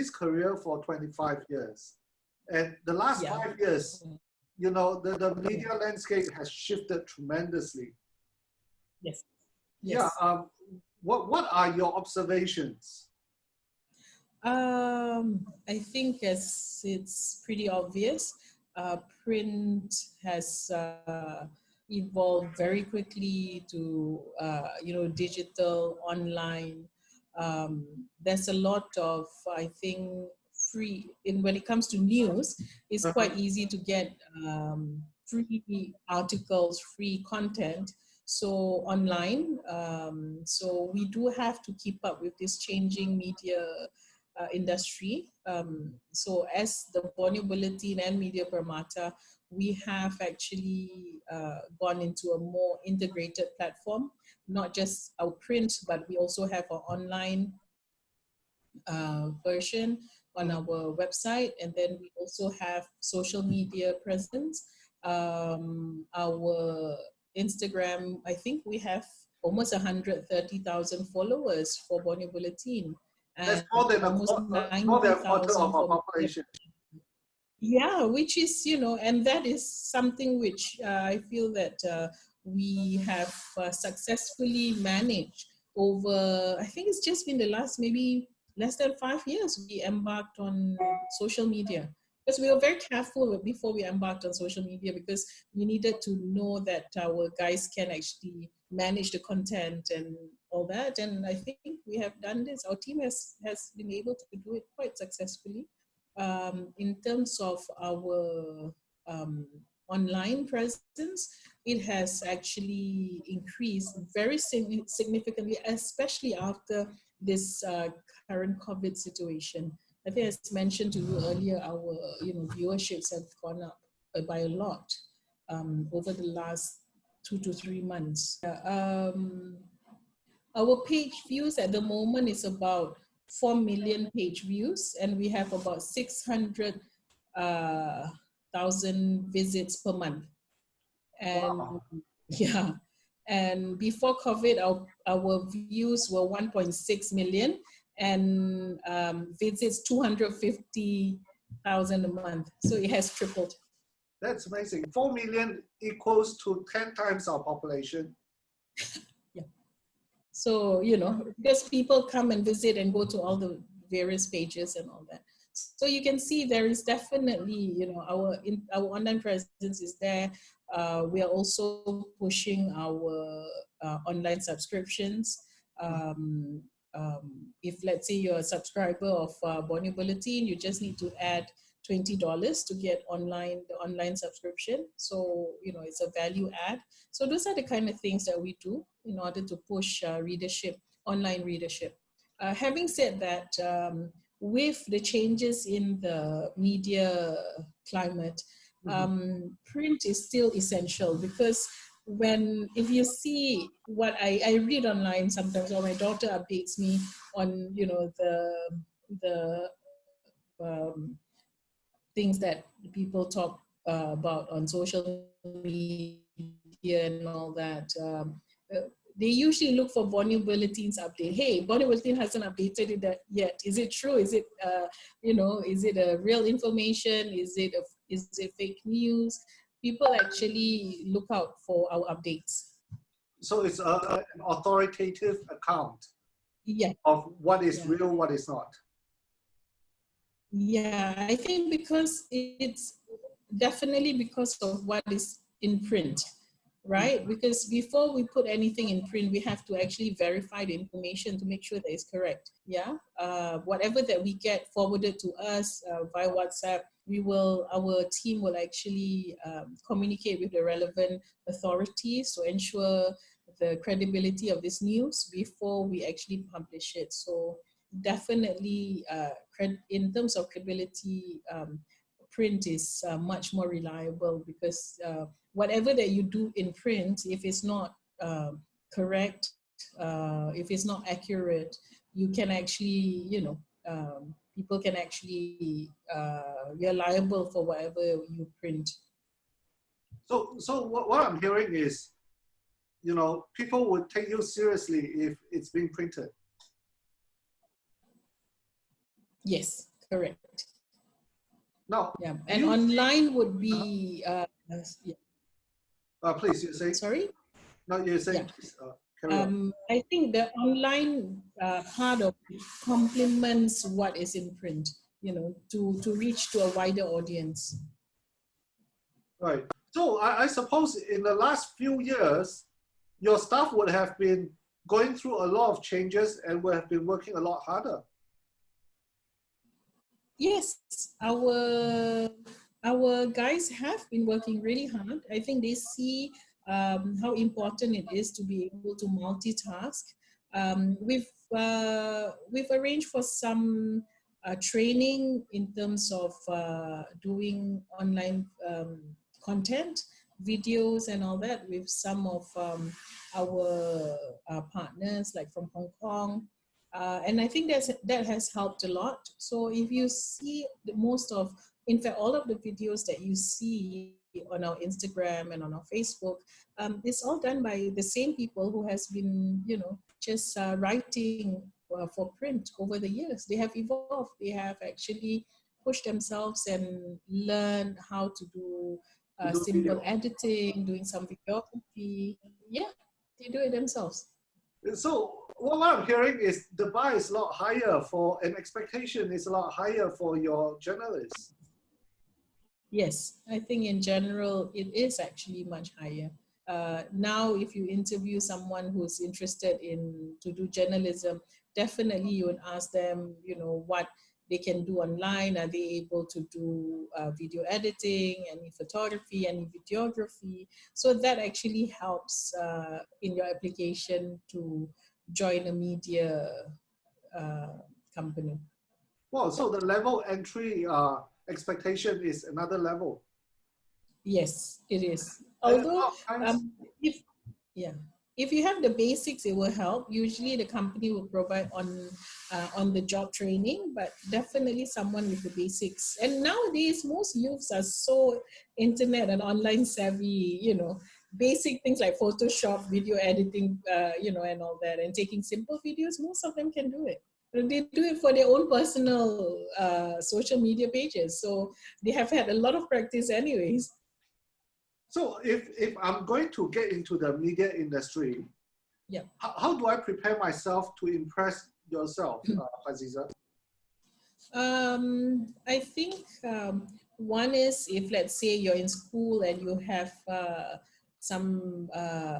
this career for 25 years. And the last 5 years, you know, the media landscape has shifted tremendously. Yes. Yeah. What are your observations? I think it's pretty obvious. Print has evolved very quickly to digital, online. There's a lot of, I think, when it comes to news, it's quite easy to get free articles, free content. So online, so we do have to keep up with this changing media industry. So as the Borneo Bulletin and Media Permata, we have actually gone into a more integrated platform, not just our print, but we also have our online version on our website. And then we also have social media presence. Our Instagram, I think we have almost 130,000 followers for Borneo Bulletin. That's more than a quarter of our population. Yeah, which is, and that is something which I feel that we have successfully managed over, I think it's just been the last maybe less than 5 years we embarked on social media. Because we were very careful before we embarked on social media, because we needed to know that our guys can actually manage the content and all that. And I think we have done this. Our team has been able to do it quite successfully. In terms of our online presence, it has actually increased very significantly, especially after this current COVID situation. I think, as mentioned to you earlier, our viewerships have gone up by a lot over the last 2 to 3 months. Our page views at the moment is about 4 million page views, and we have about 600,000 visits per month. And wow. Yeah, and before COVID, our views were 1.6 million, and visits 250,000 a month. So it has tripled. That's amazing. 4 million equals to 10 times our population. Yeah. So, because people come and visit and go to all the various pages and all that. So you can see there is definitely, our online presence is there. We are also pushing our online subscriptions. If, let's say, you're a subscriber of Borneo Bulletin, you just need to add $20 to get the online subscription. So, it's a value add. So those are the kind of things that we do in order to push readership, online readership. Having said that, with the changes in the media climate, print is still essential, because if you see what I read online sometimes, or my daughter updates me on, the things that people talk about on social media and all that, they usually look for Borneo Bulletin's update. Hey, Borneo Bulletin hasn't updated it yet. Is it true? Is it, is it a real information? Is it fake news? People actually look out for our updates. So it's an authoritative account of what is real, what is not. Yeah, I think because it's definitely because of what is in print, right? Because before we put anything in print, we have to actually verify the information to make sure that it's correct. Yeah, whatever that we get forwarded to us via WhatsApp, our team will actually communicate with the relevant authorities to ensure the credibility of this news before we actually publish it. So definitely, in terms of credibility, print is much more reliable, because whatever that you do in print, if it's not correct, if it's not accurate, you can actually, people can actually, you're liable for whatever you print. So what I'm hearing is, people would take you seriously if it's being printed. Yes. Correct. Now, Yeah, and online would be, yeah. please, you say. Sorry? No, you're saying, Yeah. please, carry on. I think the online part of it complements what is in print, you know, to reach to a wider audience. Right. So I suppose in the last few years, your staff would have been going through a lot of changes and would have been working a lot harder. Yes, our guys have been working really hard. I think they see how important it is to be able to multitask. We've arranged for some training in terms of doing online content, videos, and all that with some of our partners, like from Hong Kong. And I think that has helped a lot. So if you see in fact, all of the videos that you see on our Instagram and on our Facebook, it's all done by the same people who has been, you know, just writing for print over the years. They have evolved. They have actually pushed themselves and learned how to do simple video. editing, doing some videography. Yeah, they do it themselves. So what I'm hearing is the bar is a lot higher for, and expectation is a lot higher for your journalists. Yes, I think in general, it is actually much higher. Now, if you interview someone who's interested in to do journalism, definitely you would ask them, you know, what they can do online. Are they able to do video editing, any photography, any videography? So that actually helps in your application to join a media company. Well, so the level entry expectation is another level. Yes, it is. Although, if if you have the basics, it will help. Usually, the company will provide on the job training, but definitely someone with the basics. And nowadays, most youths are so internet and online savvy. You know, basic things like Photoshop, video editing, you know, and all that, and taking simple videos. Most of them can do it. They do it for their own personal social media pages, so they have had a lot of practice, anyways. So if I'm going to get into the media industry, yeah, how do I prepare myself to impress yourself, Hazizah? I think one is, if let's say you're in school and you have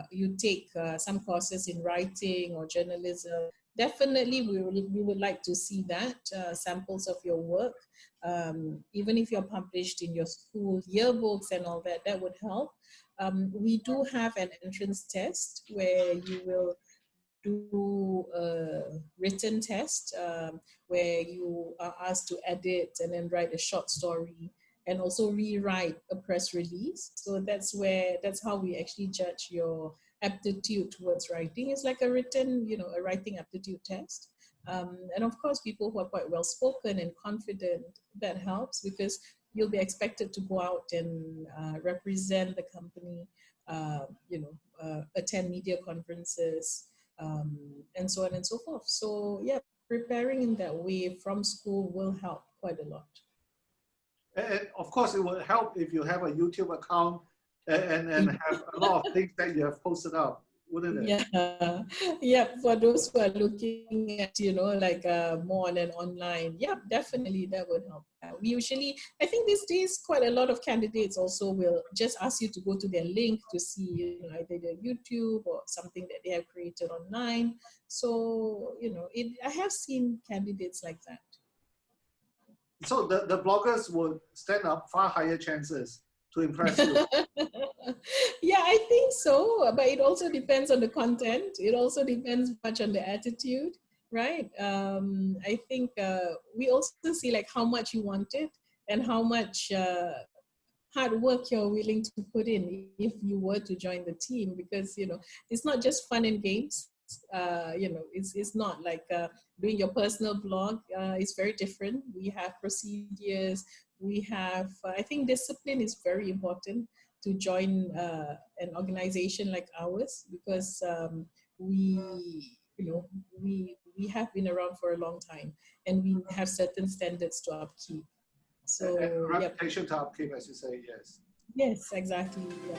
you take some courses in writing or journalism, definitely we would like to see that samples of your work. Even if you're published in your school yearbooks and all that, that would help. We do have an entrance test where you will do a written test where you are asked to edit and then write a short story and also rewrite a press release. So that's how we actually judge your aptitude towards writing. It's like a written, you know, a writing aptitude test. And of course, people who are quite well spoken and confident, that helps because you'll be expected to go out and represent the company, attend media conferences, and so on and so forth. So yeah, preparing in that way from school will help quite a lot. And of course, it will help if you have a YouTube account and have a lot of things that you have posted up, wouldn't it? Yeah. For those who are looking at, you know, like more on an online, yeah, definitely that would help. We usually, I think these days, quite a lot of candidates also will just ask you to go to their link to see, you know, either their YouTube or something that they have created online. So, you know, I have seen candidates like that. So the bloggers would stand up far higher chances to impress you. Yeah, I think so. But it also depends on the content. It also depends much on the attitude, right? I think we also see like how much you want it and how much hard work you're willing to put in if you were to join the team, because, you know, it's not just fun and games. You know, it's not like doing your personal blog. It's very different. We have procedures. We have, I think discipline is very important to join an organization like ours, because we we have been around for a long time, and we have certain standards to upkeep. So, and reputation to upkeep, as you say, yes. Yes, exactly. Yeah.